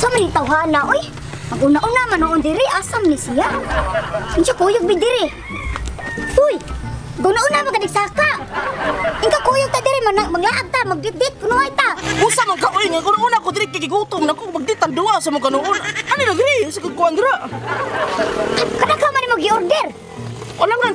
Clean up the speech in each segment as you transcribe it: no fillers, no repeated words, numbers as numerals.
man yung tawhana, oy. Mag-una-una manoon diri, asam ni siya. Siya kuyog bi diri. Uy, guna-una magkadigsaka. Inka kuyog ta diri, maglaag ta, magdit-dit, kunuhay ta. Usa man ka, oy, nga guna-una ko diri kikigutom na ko magditan duwa sa mga kanuon. Ano na diri, sa kukuan dira. Kada ka man mag-i-order. Wala nga,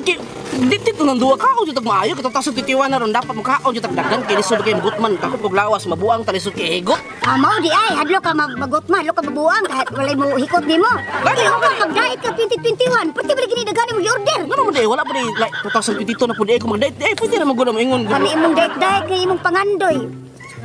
dito nang duwa ka ako dito maayo, katatasod titiwan na ron, dapat makaon dito dagan, kaya lisod kayo gutman, takot paglawas, mabuang talisod kay higot. Mao di ay, hadlo ka magutman, hadlo ka mabuang, kahit walay mo hikot di mo. Gani, Ako mag-diet ka 2021, pati ba gini dagani mag-i-order? Ano mo di, wala pa di, like, 2022 na po di ako mag-diet, pwede na maguna maingon. Kami imong diet-diet, kaya imong pangandoy.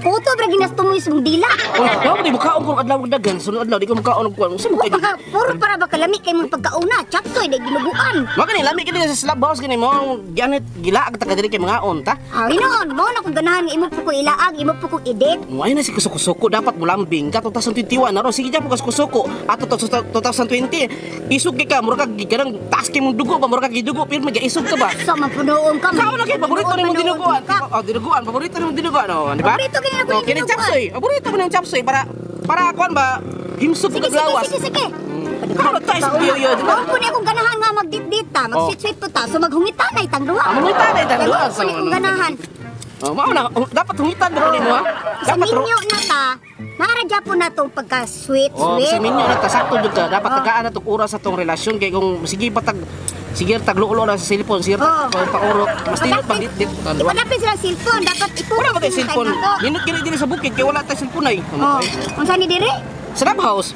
Puto ba ginasto mo yung dila? Oh, dapat di makaon kung adlaw dagan, sunod adlaw di ko makaon og kuan. Usa mo kay. Puro para ba kalami kay mong pagkauna, chapsoy day ginuguan. Maka ni lami kini sa slab house kini mo ganit gilaag ta kadiri kay mga on ta. Hinoon, mo na kung ganahan nga imo po ko ilaag, imo po ko edit. Ay na si kusuko dapat mulambing ka 2021 na ro sige ja po kusuko ato 2020 isog ka mura ka giganang taas kay mong dugo ba mura ka gidugo pero mag-isog ka ba? So mapunoon ka. Kao na kay paborito ni mong dinuguan. Oh, dinuguan paborito ni mong dinuguan oh, di ba? Paborito kini ako kini chapsoy. Paborito mo ng chapsoy para kuan ba himsog ka glawas. Sige. Ano tayo yo di ba? Mao po ni akong ganahan nga magdit-dit ta, mag-sweet po ta, so maghumitanay tang duha. Maghumitanay tang duha. So akong ganahan. Oh, mao na dapat hungitan dito nimo ha. Sa minyo na ta, naradya po na itong pagka-sweet. Oh, sa minyo na ta sakto jud ka. Dapat tagaan na tong oras sa tong relasyon kay kung sige patag sige tagluulo na sa cellphone, sige paurok. Mas dili pag dit. Ipadapin sila cellphone, dapat Wala ipuro. ba tayo cellphone? Minut kini diri sa bukid kay wala tayo cellphone ay. Oh, unsa ni diri? Sa lab house.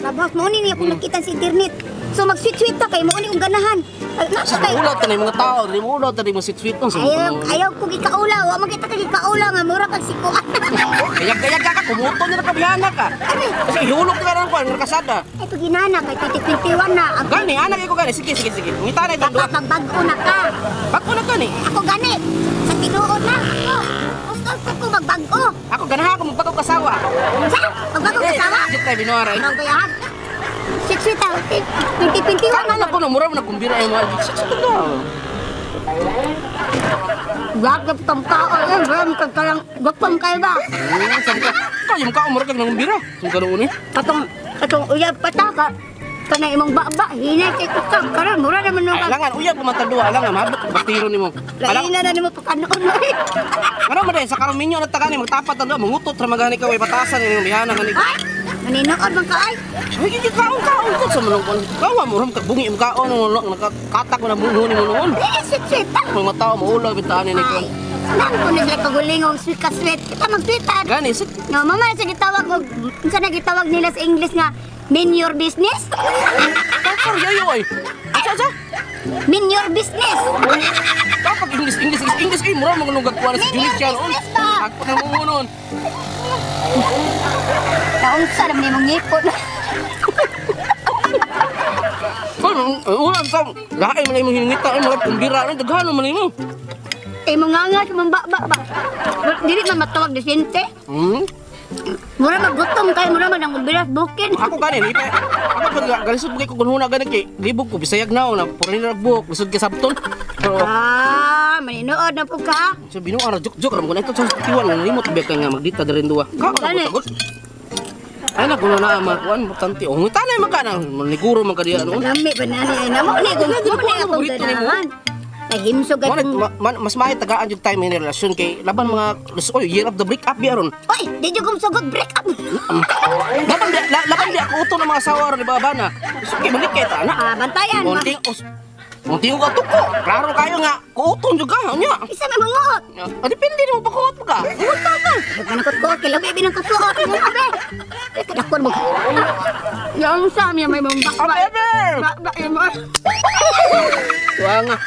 Labas mo ni ako nakita sa internet. So mag-sweet-sweet ta kay mo ni kong ganahan. Nasa kay Ulat ta mga tao, dili mo ulat ta mo sweet on sa. ayaw ko gikaula, wa magita ka gikaula nga mura kag sikuan. Kaya ka kumuto na kabihana ka. Kasi ihulog ka lang kuan kasada. Ay pag ginana kay 2021 na. Gani anak ko gani sige. Ngita na itong duha. Dapat magbago na ka. Bako na gani. Ako gani. Sa tinuod na. Gusto ko magbago. Ako ganahan ko magbago kasawa. Sa magbago ka sawa. Dito tayo binuaray. Ano ba yan? Sweet ta. 2021 na Anak ko na mura na kumbira ay mga Gagap tong tao, ram kagkalang gapang kayo ba? sabi ka, yung ka umura kag nangumbira. Yung ganoon eh. Katong uyab pataka. Kanang imong baba, hinay kay tukang. Karon mura naman nung Ay, langan, uyab kumantadua, langan, mabot, bastiro ni mo. lain na mo pagkanoon. Ano mo din, sa karong minyo na tagani, magtapat na doon, mangutot, ramagani ka, way batasan, yung bihana, gani. Ay! Maninood man ka ay! Ay, kikit kaon ko sa manong kawa mo, ram kagbungi, kaon, nakatak mo na buno ni mo noon. Sweet ta! Mga tao, maulaw, bintaan ni ko. Ay! Nang ko nagla kagulingong sweet ka sweet. Kita mag-sweetan. Gani, sit. No, mama sa gitawag og unsa na gitawag nila sa English nga mean your business? Kakor, yayo ay. Asa? Mean your business. Kapag English, kayo, mura mga nungag kuha na si Juliet yan. Ako na mo noon. Naunsa naman yung ngipon. Ulan sa lahay man imong hinungita ay mga kumbira na daghano man imo. Eh mga nga sa mambaba ba. Dili man matawag desente. Mura magutom kay mura man ang bilas bukin. Ako kanin ipe. Ako pag galisod kay ko kunhuna gani kay libog ko bisayag na na puro ni nagbuk lisod ka sabton. Maninood na po ka. So binuang juk-juk ram ko na ito sa tiwan ng limot biya ka nga magdita diri duwa. Ka tagot. Ay na kuno na makuan importante. Oh tanay man kana maniguro man kadiya noon. Lami ba nani ay namo ni kung mo ni ganahan. Ay himsog atong mas mahit tagaan yung time in relasyon kay laban mga oy year of the break up biaron. Oy, di jud ko sugot break up. Laban di ako uto ng mga sawar ni baba na. Sige manikay ta na. Bantayan. Munting ko tuko. Klaro kayo nga kuuton juga nya. Isa may manguot. Depende mo pakuot mo ka. Kuot ka ka. Kanakot ko kay labi binang kasuot mo abe. Kadakon mo. Yang sa may mambak. Abe. Bak mo. Tuwa nga.